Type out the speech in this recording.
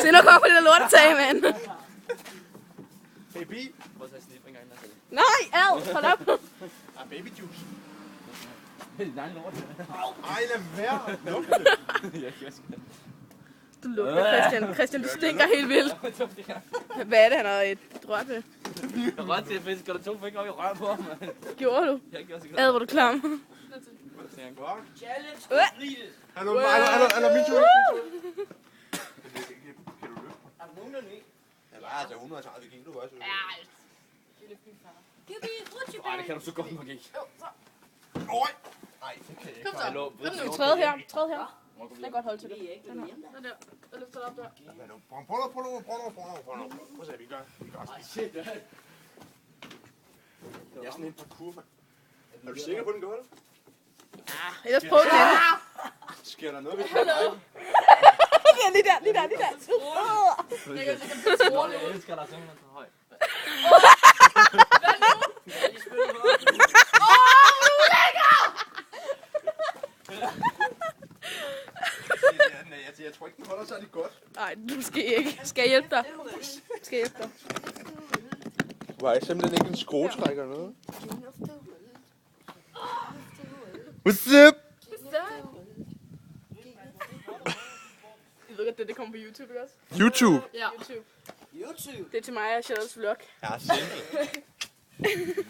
Se nu kommer på det der lortetag, mand. Baby. Prøv at tage snip en gang. Nej, ad, hold op. Baby juice. Det er en lort. Ej, lad være. Luk det. Du lugter, Christian. Christian, du stinker helt vildt. Hvad er det, han har rørt ved? Jeg rørte til at fiske, og der 2 fingre op i røven på ham. Gjorde du? Jeg gjorde så godt. Ad, hvor du klam. Hallo, min tur. Kan du løfte? Er der nogen dernede? Ja, altså 130 kilo, hvad synes du? Ej, det kan du så godt nok ikke. Øj! Nej, det kan jeg ikke. Kom så. Hallo, Kom nu, træd her. Træd her. Må gå Jeg videre. kan godt holde til det. Den her. Den der. Jeg løfter op der. Prøv at se, vi gør. Ej, shit, det Jeg er sådan en parkour, mand. Er du sikker på, den går det? Ja, ellers prøv den anden. Sker der noget, hvis du er Ja, lige der. Jeg elsker dig simpelthen så højt. Jeg tror ikke, den holder særlig godt. Nej, du skal ikke. Skal jeg hjælpe dig? Skal jeg hjælpe dig? Du har simpelthen ikke en skruetrækker eller noget. What's up? Jeg ved godt, det kommer på YouTube, ikke også? YouTube. Ja. YouTube. Det er til mig og Charlottes vlog. Jeg er single.